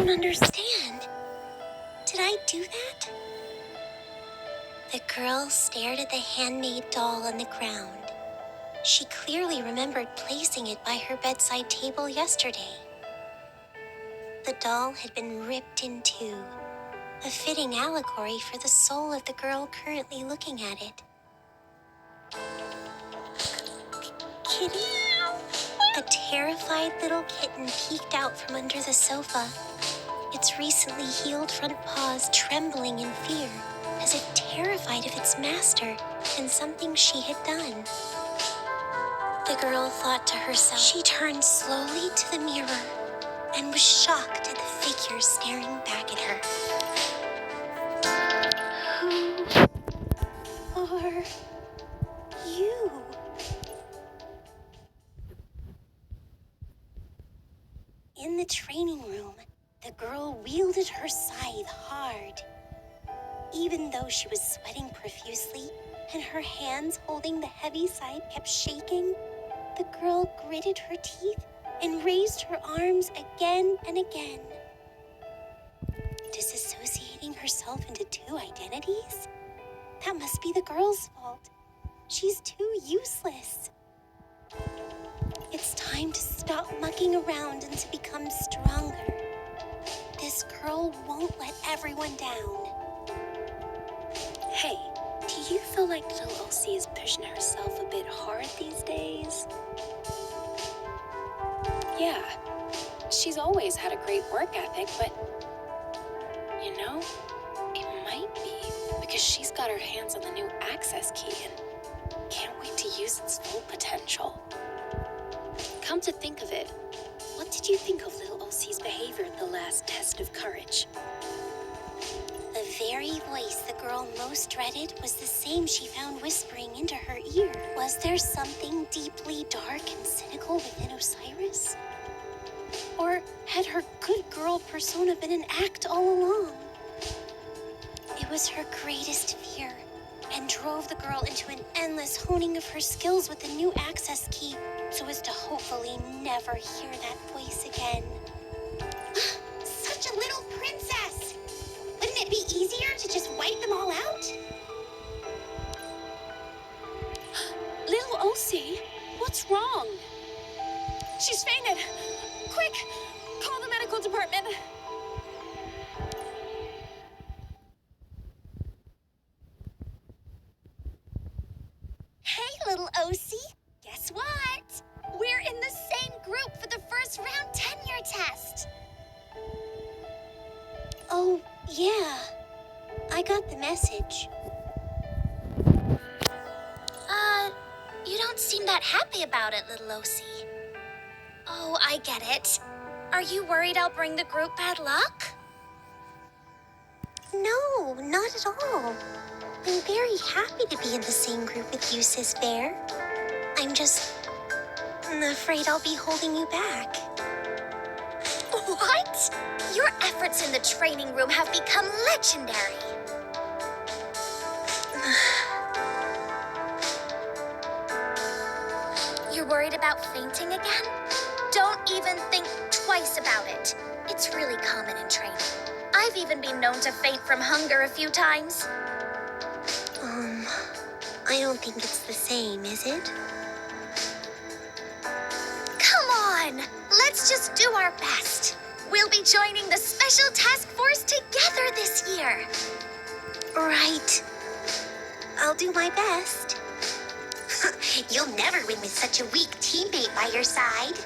don't understand. Did I do that? The girl stared at the handmade doll on the ground. She clearly remembered placing it by her bedside table yesterday. The doll had been ripped in two, a fitting allegory for the soul of the girl currently looking at it. Kitty? A terrified little kitten peeked out from under the sofa, its recently healed front paws trembling in fear, as if terrified of its master and something she had done. The girl thought to herself. She turned slowly to the mirror and was shocked at the figure staring back at her. Who are you? In the training room, the girl wielded her scythe hard. Even though she was sweating profusely and her hands holding the heavy scythe kept shaking, the girl gritted her teeth and raised her arms again and again. Disassociating herself into two identities? That must be the girl's fault. She's too useless. It's time to stop mucking around and to become stronger. This girl won't let everyone down. Hey, do you feel like little Elsie is pushing herself a bit hard these days? Yeah, she's always had a great work ethic, but you know, it might be because she's got her hands on the new access key and can't wait to use its full potential. Come to think of it, what did you think of little Elsie's behavior at the last test of courage? The very voice the girl most dreaded was the same she found whispering into her ear. Was there something deeply dark and cynical within Osiris? Or had her good girl persona been an act all along? It was her greatest fear and drove the girl into an endless honing of her skills with the new access key so as to hopefully never hear that voice again. Such a little princess! Wouldn't it be easier to just wipe them all out? Little Elsie, what's wrong? She's fainted! Quick, call the medical department. Hey, little Osie. Guess what? We're in the same group for the first round tenure test. Oh, yeah. I got the message. You don't seem that happy about it, little Osie. Oh, I get it. Are you worried I'll bring the group bad luck? No, not at all. I'm very happy to be in the same group with you, Sis Bear. I'm just afraid I'll be holding you back. What? Your efforts in the training room have become legendary. You're worried about fainting again? Don't even think twice about it. It's really common in training. I've even been known to faint from hunger a few times. I don't think it's the same, is it? Come on! Let's just do our best. We'll be joining the Special Task Force together this year. Right. I'll do my best. You'll never win with such a weak teammate by your side.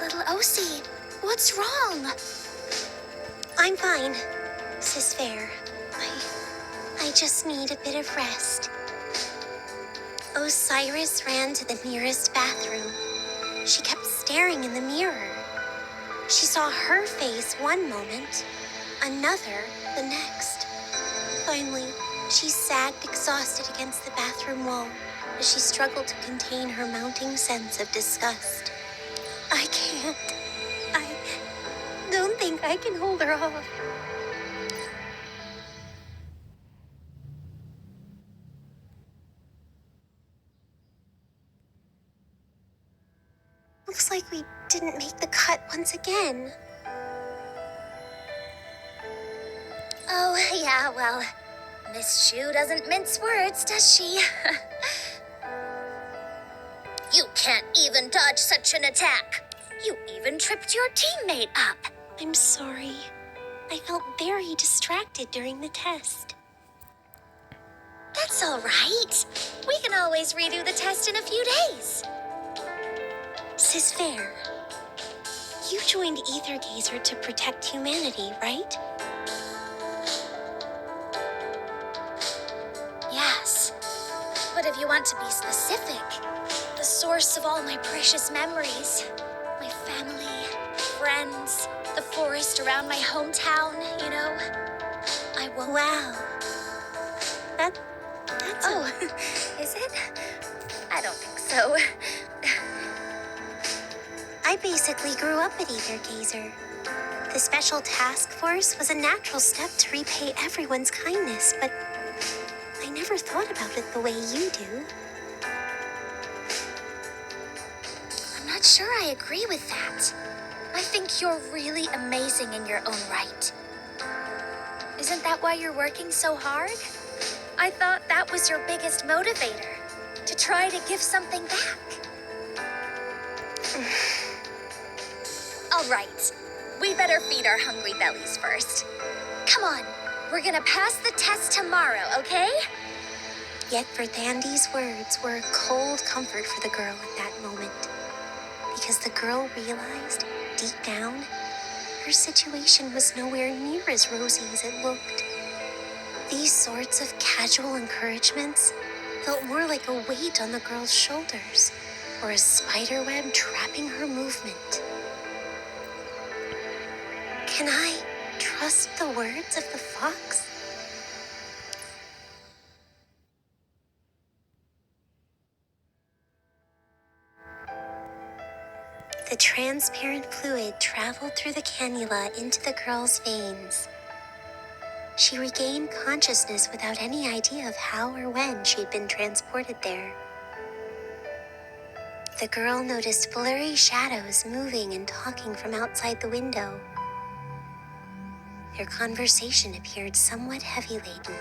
Little Osie, what's wrong? I'm fine, Sis Fair. I just need a bit of rest. Osiris ran to the nearest bathroom. She kept staring in the mirror. She saw her face one moment, another the next. Finally, she sagged exhausted against the bathroom wall as she struggled to contain her mounting sense of disgust. I can't. I don't think I can hold her off. Looks like we didn't make once again. Oh, yeah, well, Miss Shu doesn't mince words, does she? You can't even dodge such an attack. You even tripped your teammate up. I'm sorry. I felt very distracted during the test. That's all right. We can always redo the test in a few days. Sis Fair, you joined Aether Gazer to protect humanity, right? Yes. But if you want to be specific, the source of all my precious memories, my family, friends, the forest around my hometown, you know, I won't. Wow. That's Oh, is it? I don't think so. I basically grew up at Aether Gazer. The Special Task Force was a natural step to repay everyone's kindness, but I never thought about it the way you do. I'm not sure I agree with that. I think you're really amazing in your own right. Isn't that why you're working so hard? I thought that was your biggest motivator, to try to give something back. All right, we better feed our hungry bellies first. Come on, we're gonna pass the test tomorrow, okay? Yet Verdhandy's words were a cold comfort for the girl at that moment. Because the girl realized, deep down, her situation was nowhere near as rosy as it looked. These sorts of casual encouragements felt more like a weight on the girl's shoulders, or a spiderweb trapping her movement. Can I trust the words of the fox? The transparent fluid traveled through the cannula into the girl's veins. She regained consciousness without any idea of how or when she'd been transported there. The girl noticed blurry shadows moving and talking from outside the window. Their conversation appeared somewhat heavy-laden.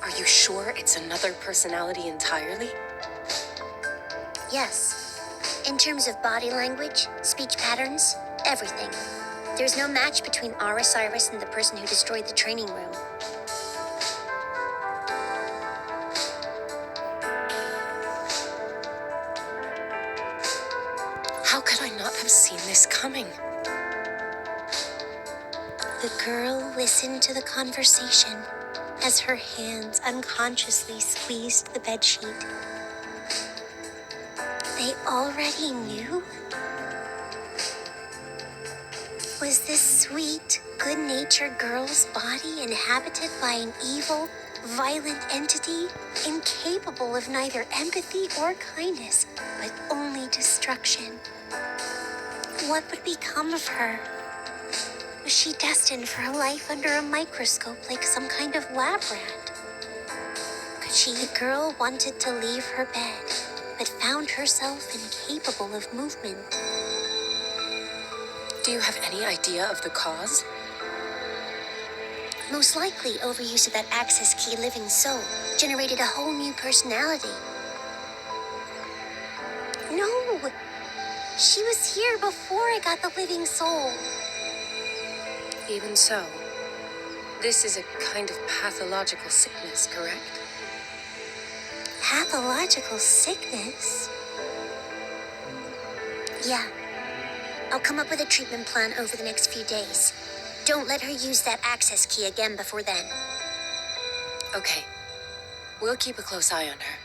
Are you sure it's another personality entirely? Yes. In terms of body language, speech patterns, everything. There's no match between our Osiris and the person who destroyed the training room. How could I not have seen this coming? The girl listened to the conversation as her hands unconsciously squeezed the bedsheet. They already knew? Was this sweet, good-natured girl's body inhabited by an evil, violent entity incapable of neither empathy or kindness, but only destruction? What would become of her? Was she destined for a life under a microscope like some kind of lab rat? Could she? The girl wanted to leave her bed, but found herself incapable of movement. Do you have any idea of the cause? Most likely, overuse of that access key living soul generated a whole new personality. No! She was here before I got the living soul. Even so, this is a kind of pathological sickness, correct? Pathological sickness? Yeah. I'll come up with a treatment plan over the next few days. Don't let her use that access key again before then. Okay. We'll keep a close eye on her.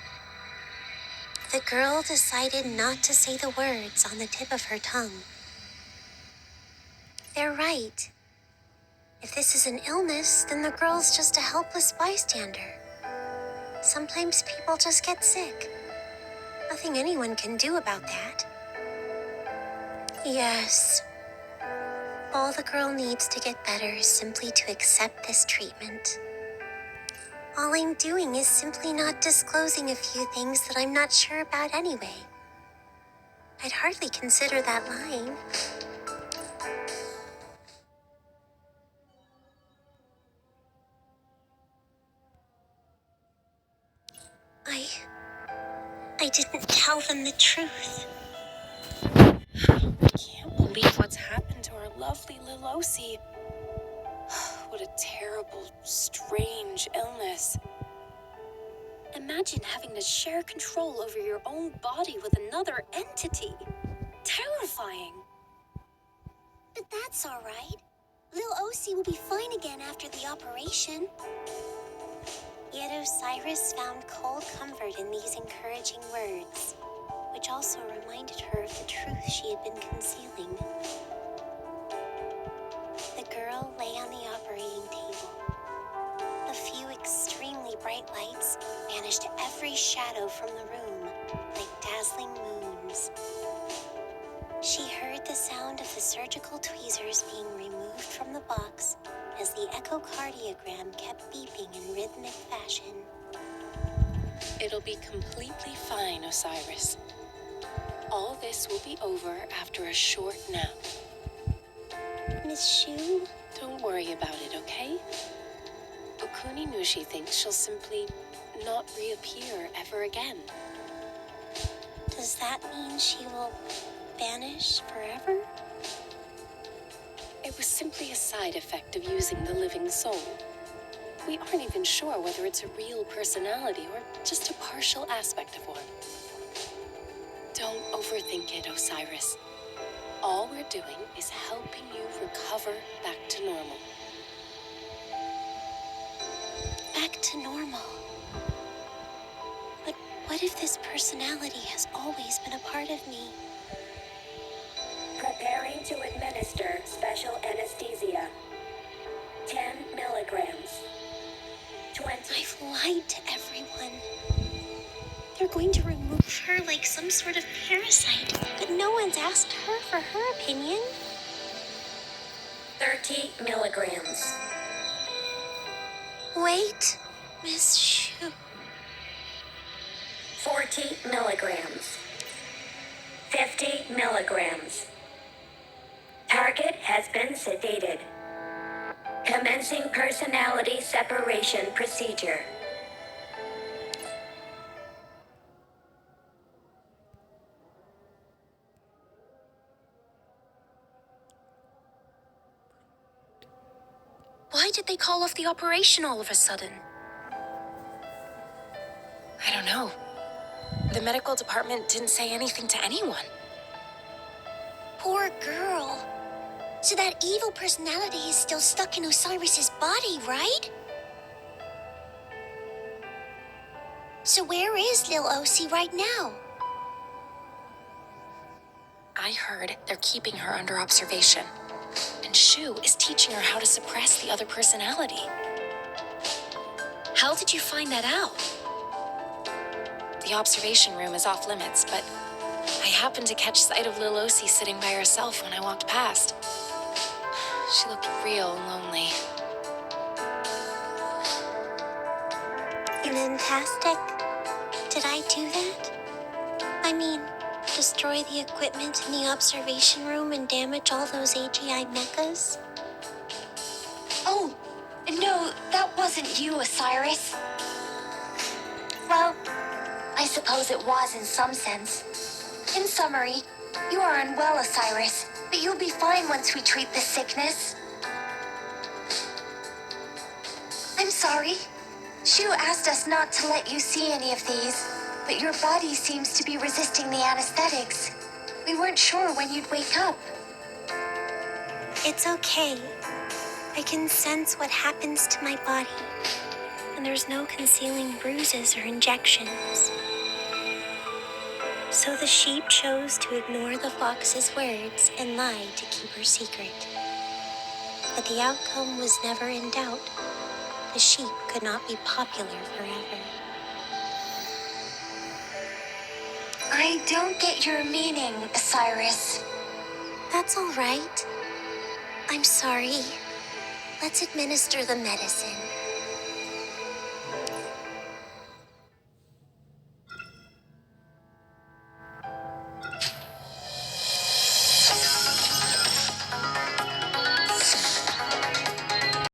The girl decided not to say the words on the tip of her tongue. They're right. If this is an illness, then the girl's just a helpless bystander. Sometimes people just get sick. Nothing anyone can do about that. Yes. All the girl needs to get better is simply to accept this treatment. All I'm doing is simply not disclosing a few things that I'm not sure about anyway. I'd hardly consider that lying. I didn't tell them the truth. I can't believe what's happened to our lovely Lilosi. What a terrible, strange illness. Imagine having to share control over your own body with another entity. Terrifying. But that's all right. Lil Osi will be fine again after the operation. Yet Osiris found cold comfort in these encouraging words, which also reminded her of the truth she had been concealing. The girl lay on the operating table. A few extremely bright lights banished every shadow from the room, like dazzling moons. She heard the sound of the surgical tweezers being removed from the box as the echocardiogram kept beeping in rhythmic fashion. It'll be completely fine, Osiris. All this will be over after a short nap. Miss Shu? Don't worry about it, okay? Okuni Nushi thinks she'll simply not reappear ever again. Does that mean she will vanish forever? It was simply a side effect of using the living soul. We aren't even sure whether it's a real personality or just a partial aspect of one. Don't overthink it, Osiris. All we're doing is helping you recover back to normal. Back to normal. But what if this personality has always been a part of me? Preparing to administer special anesthesia. 10 milligrams. 20. I've lied to everyone. They're going to remove her like some sort of parasite, but no one's asked her for her opinion. 30 milligrams. Wait, Miss Shu. 40 milligrams. 50 milligrams. Target has been sedated. Commencing personality separation procedure. Why did they call off the operation all of a sudden? I don't know. The medical department didn't say anything to anyone. Poor girl. So that evil personality is still stuck in Osiris's body, right? So where is Lil Osi right now? I heard they're keeping her under observation. And Shu is teaching her how to suppress the other personality. How did you find that out? The observation room is off limits, but I happened to catch sight of Lilosi sitting by herself when I walked past. She looked real lonely. Fantastic. Did I do that? I mean, destroy the equipment in the observation room and damage all those AGI mechas? Oh, no, that wasn't you, Osiris. Well, I suppose it was in some sense. In summary, you are unwell, Osiris, but you'll be fine once we treat this sickness. I'm sorry. Shu asked us not to let you see any of these, but your body seems to be resisting the anesthetics. We weren't sure when you'd wake up. It's okay. I can sense what happens to my body, and there's no concealing bruises or injections. So the sheep chose to ignore the fox's words and lie to keep her secret. But the outcome was never in doubt. The sheep could not be popular forever. I don't get your meaning, Osiris. That's all right. I'm sorry. Let's administer the medicine.